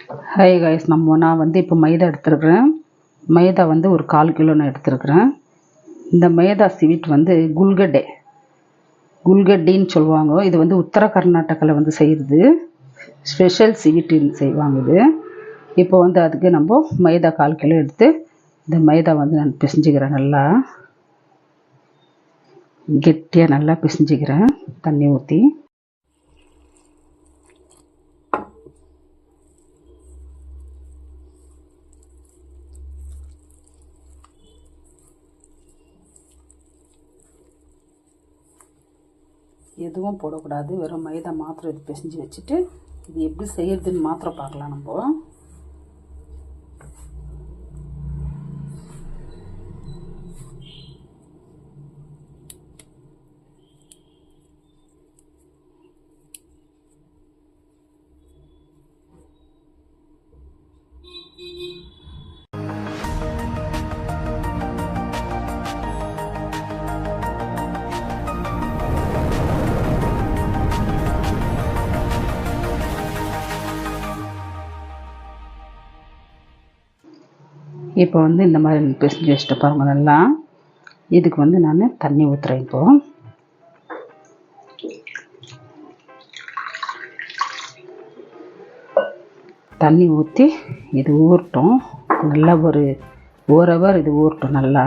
Hi guys, நான் வந்து இப்போ மைதா எடுத்துருக்குறேன். மைதா வந்து ஒரு 1/4 கிலோ நான் எடுத்துருக்குறேன். இந்த மைதா ஸ்வீட் வந்து குல்கட்டின்னு சொல்லுவாங்க. இது வந்து உத்தர கர்நாடகாவில் வந்து செய்கிறது ஸ்பெஷல் ஸ்வீட்டுன்னு செய்வாங்க இது. இப்போ வந்து அதுக்கு நம்ம மைதா 1/4 கிலோ எடுத்து இந்த மைதா வந்து நான் பிசைஞ்சிக்கிறேன். நல்லா கெட்டியாக நல்லா பிசைஞ்சிக்கிறேன் தண்ணி ஊற்றி. எதுவும் போடக்கூடாது, வெறும் மைதா மாத்திரம் இது பிசைஞ்சு வச்சுட்டு இது எப்படி செய்யறதுன்னு மாத்திரம் பார்க்கலாம் நம்ம. இப்போ வந்து இந்த மாதிரி பிசைஞ்சு வச்சுட்டு பாருங்க. நல்லா இதுக்கு வந்து நான் தண்ணி ஊற்றுறேன். இப்போது தண்ணி ஊற்றி இது ஊறட்டும். நல்லா ஒரு ஹவர் இது ஊறட்டும் நல்லா.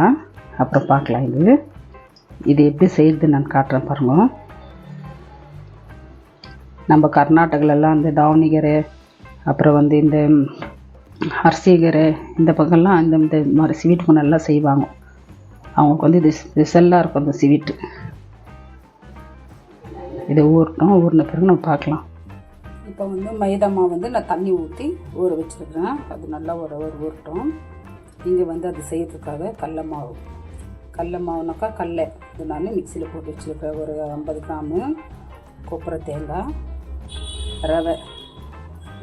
அப்புறம் பார்க்கலாம் இது எப்படி செய்யுதுன்னு நான் காட்டுறேன் பாருங்க. நம்ம கர்நாடகாலெல்லாம் இந்த தாவணிகரை, அப்புறம் வந்து இந்த அரிசிகரை, இந்த பக்கம்லாம் இந்த மாதிரி ஸ்வீட்டு நல்லா செய்வாங்க. அவங்களுக்கு வந்து இது ஸ்பெஷலாக இருக்கும் அந்த ஸ்வீட்டு. இதை ஊறட்டும். ஊறின பிறகு நம்ம பார்க்கலாம். இப்போ வந்து மைதா மாவு வந்து நான் தண்ணி ஊற்றி ஊற வச்சுருக்கிறேன். அது நல்லா ஒரு ஹவர் ஊறட்டும். இங்கே வந்து அது செய்யறதுக்காக கடல மாவுனாக்கா கடலை இது நான் மிக்சியில் போட்டு வச்சுருக்கேன். ஒரு 50 கிராமு கொப்பரை தேங்காய், ரவை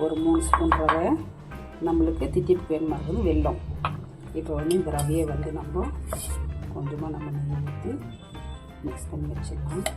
ஒரு 3 ஸ்பூன் ரவை, நம்மளுக்கு தித்திப்பு வேணுமா இருக்குது வெல்லம். இப்போ வந்து இந்த ரவையை வந்து நம்ம கொஞ்சமாக நம்ம நெய் ஊற்றி மிக்ஸ் பண்ணி வச்சுக்கலாம்.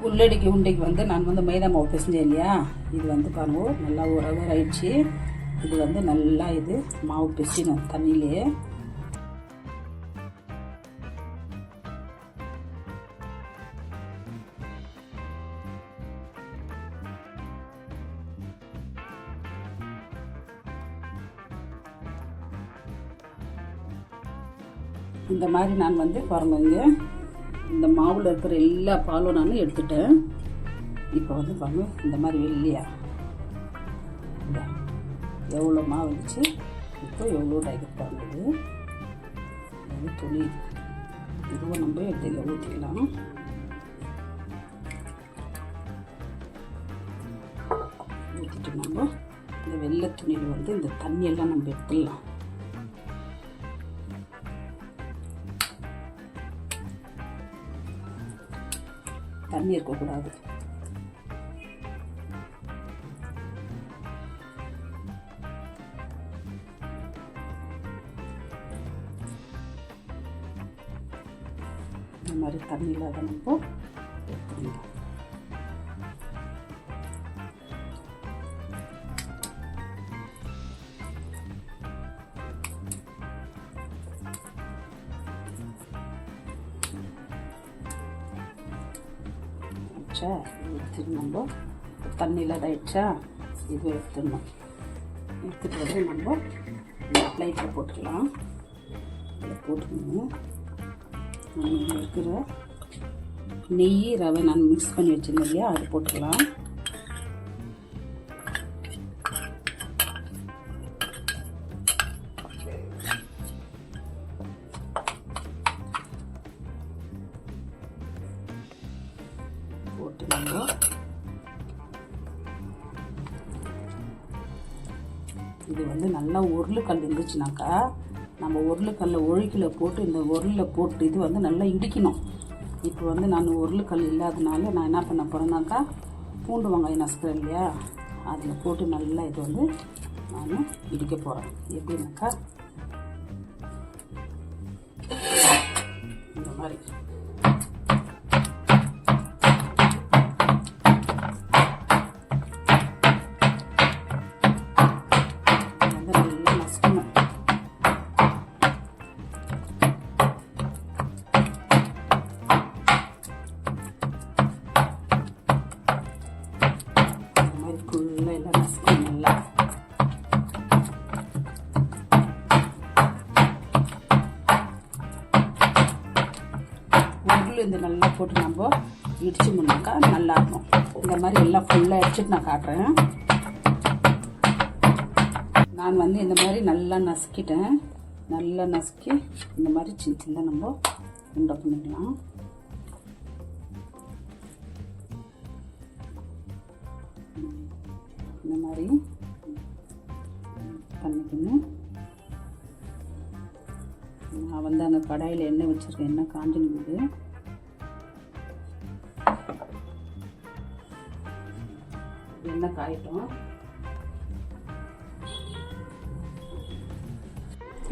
உருண்டைக்கு வந்து நான் வந்து மைதா மாவு பிசைஞ்சேன் இல்லையா, இது வந்து பாருங்க நல்லா ஒரு ஹவர் ஆயிடுச்சு. இது வந்து நல்லா இது மாவு பிசையணும் தண்ணியிலே. இந்த மாதிரி நான் வந்து பாருங்க, இங்கே இந்த மாவில் இருக்கிற எல்லா பாலும் நான் எடுத்துட்டேன். இப்போ வந்து பாருங்க இந்த மாதிரி வெள்ளையா இந்த எவ்வளோ மாவு வந்துச்சு. இப்போ எவ்வளோ டைகட் பண்ணுறது இது துணி. இதுவும் நம்ம எடுத்துல ஊற்றிக்கலாம். ஊற்றிட்டு நம்ம இந்த வெள்ளை துணியில் வந்து இந்த தண்ணியெல்லாம் நம்ம எடுத்துடலாம். தண்ணி இருக்கக்கூடாது. இந்த மாதிரி தண்ணியில் அதை நம்ம எடுத்துக்கலாம். எடுத்துட்டு நம்ம தண்ணியில் ஆயிடுச்சா, இது எடுத்துடணும். எடுத்துகிட்டு வந்து நம்ம ப்ளேட்டில் போட்டுக்கலாம். இதில் போட்டுக்கணும். நம்ம இருக்கிற நெய் ரவை நான் மிக்ஸ் பண்ணி வச்சுருந்தேன் இல்லையா, அது போட்டுக்கலாம். போட்டு நம்ம இது வந்து நல்லா உருளைக்கல் இருந்துச்சுனாக்கா நம்ம உருளைக்கல்ல ஒழுக்கில் போட்டு இந்த உருளில் போட்டு இது வந்து நல்லா இடிக்கணும். இப்போ வந்து நான் உருளைக்கல் இல்லாதனால நான் என்ன பண்ண போகிறேன்னாக்கா பூண்டு வெங்காயம் நசுக்கிறேன் இல்லையா, அதில் போட்டு நல்லா இது வந்து நான் இடிக்க போகிறேன். எப்படின்னாக்கா இந்த மாதிரி இந்த நல்லா போட்டு நம்ம இடிச்சோம்னாக்கா நல்லாயிருக்கும். இந்த மாதிரி எல்லாம் ஃபுல்லாக இடிச்சிட்டு நான் காட்டுறேன். நான் வந்து இந்த மாதிரி நல்லா நசுக்கிட்டேன். நல்லா நசுக்கி இந்த மாதிரி சின்ன சின்ன நம்ம உண்டை பண்ணிக்கலாம். இந்த மாதிரி பண்ணிக்கணும். நான் வந்து அந்த கடாயில் எண்ணெய் வச்சுருக்கேன். எண்ணெய் காஞ்சினுக்குது. எண்ணெய் காயட்டும்.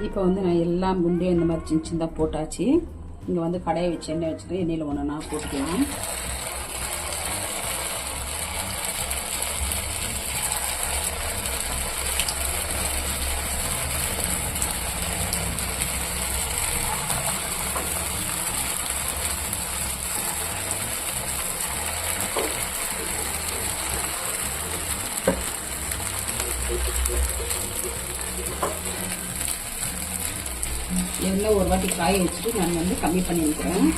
இப்போ வந்து நான் எல்லாம் குண்டையும் இந்த மாதிரி சின்ன சின்னதாக போட்டாச்சு. இங்கே வந்து கடாயை வச்சு எண்ணெய் வச்சுட்டு எண்ணெயில் ஒன்று நான் போட்டுக்கலாம். எண்ணெய் ஒரு வாட்டி காய வச்சுட்டு நான் வந்து கம்மி பண்ணி வைக்கிறேன்.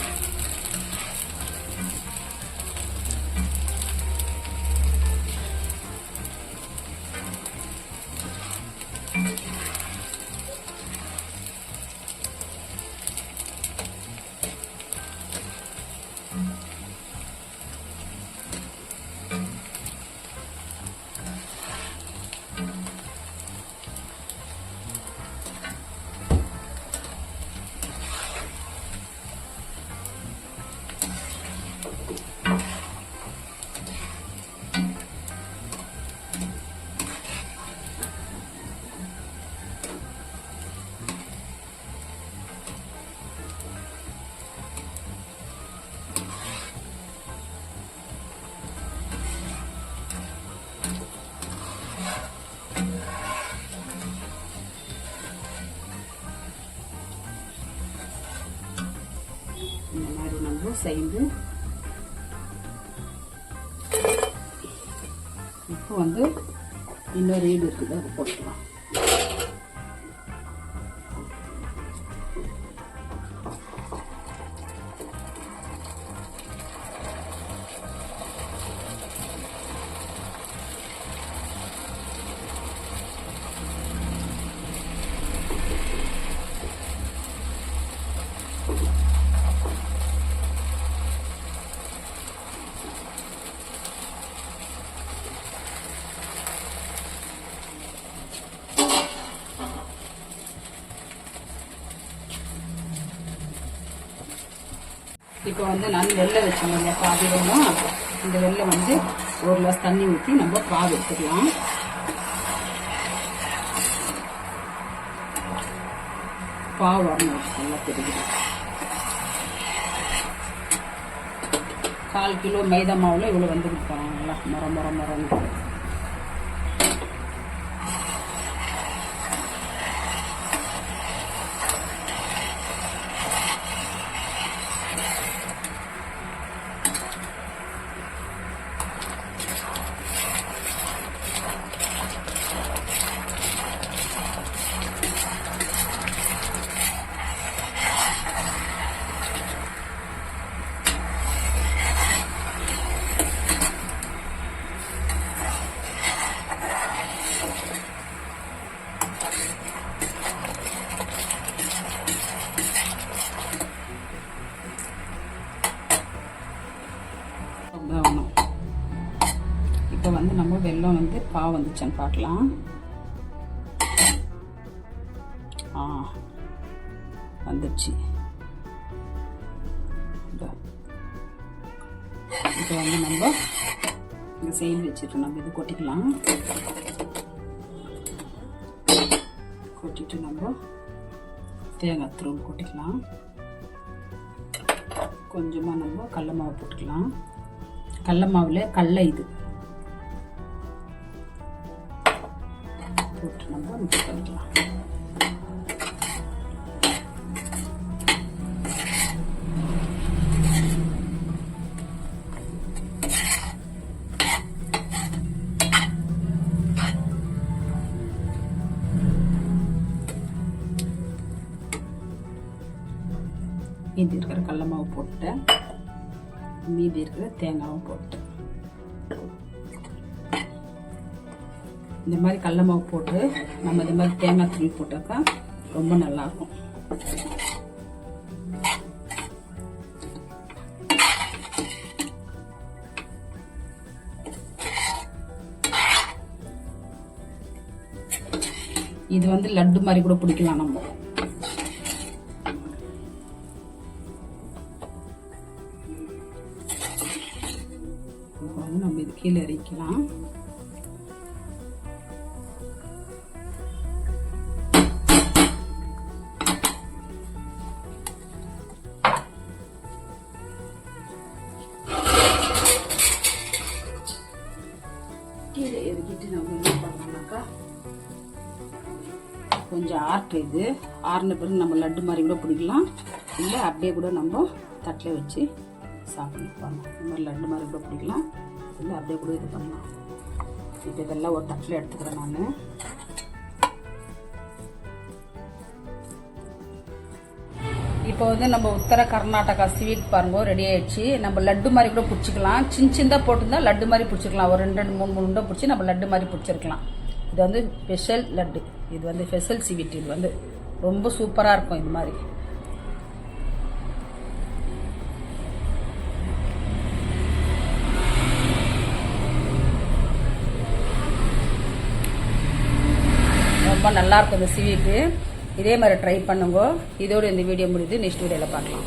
இந்த மாதிரி நம்ம செய்து இப்போ வந்து இன்னொரு ஈடு இருக்குது, அதை போட்டுக்கலாம். இப்போ வந்து நான் வெள்ளை வச்சுருந்தேன் பாதி வெள்ளம். இந்த வெள்ளம் வந்து ஒரு கிளாஸ் தண்ணி ஊற்றி நம்ம பாவு எடுத்துக்கலாம். பாவு வரணும் நல்லா தெரியுது. 1/4 கிலோ மைதா மாவில் இவ்வளோ வந்து கொடுப்பாங்க. நல்லா மரம் இப்போ வந்து நம்ம வெல்லம் வந்து பாவு வந்துச்சான்னு பார்க்கலாம். வந்துடுச்சு. இப்போ வந்து நம்ம இந்த சைடு வச்சுட்டு நம்ம இது கொட்டிக்கலாம். கொட்டிட்டு நம்ம தேங்காய் தூள் கொட்டிக்கலாம். கொஞ்சமாக நம்ம கடல மாவு போட்டுக்கலாம். கடல மாவில் கடலை இது போட்டு நம்ம மிக்ஸ் பண்ணிக்கலாம். மீதி இருக்கிற கடல மாவு போட்டுட்டேன். மீதி இருக்கிற தேங்காவும் போட்டு இந்த மாதிரி கடல மாவு போட்டு நம்ம இந்த மாதிரி தேங்காய் துருவி போட்டாக்கா ரொம்ப நல்லாயிருக்கும். இது வந்து லட்டு மாதிரி கூட பிடிக்கலாம். நம்ம நம்ம இது கீழே இறக்கலாம். கீழே இறக்கிட்டு நம்ம என்ன பண்ணோம்னாக்கா கொஞ்சம் ஆட்டுறது ஆறின பிறகு நம்ம லட்டு மாதிரி கூட பிடிக்கலாம். இல்லை அப்படியே கூட நம்ம தட்டில் வச்சு சாப்பிடலாம். இந்த மாதிரி லட்டு மாதிரி கூட பிடிக்கலாம். இல்லை அப்படியே கூட இது பண்ணலாம். இப்போ இதெல்லாம் ஒரு தட்டில் எடுத்துக்கிறேன் நான். இப்போ வந்து நம்ம உத்தர கர்நாடகா ஸ்வீட் பாருங்க ரெடி ஆயிடுச்சு. நம்ம லட்டு மாதிரி கூட பிடிச்சிக்கலாம். சின்ன போட்டிருந்தா லட்டு மாதிரி பிடிச்சிக்கலாம். ஒரு 2-3 உண்டை பிடிச்சி நம்ம லட்டு மாதிரி பிடிச்சிருக்கலாம். இது வந்து ஸ்பெஷல் லட்டு. இது வந்து ஸ்பெஷல் ஸ்வீட். இது வந்து ரொம்ப சூப்பராக இருக்கும். இது மாதிரி ரொம்ப நல்லா இருக்கும் இந்த ஸ்வீட்டு. இதே மாதிரி ட்ரை பண்ணுங்க. இதோட இந்த வீடியோ முடியுது. நெக்ஸ்ட் வீடியோவில் பார்க்கலாம்.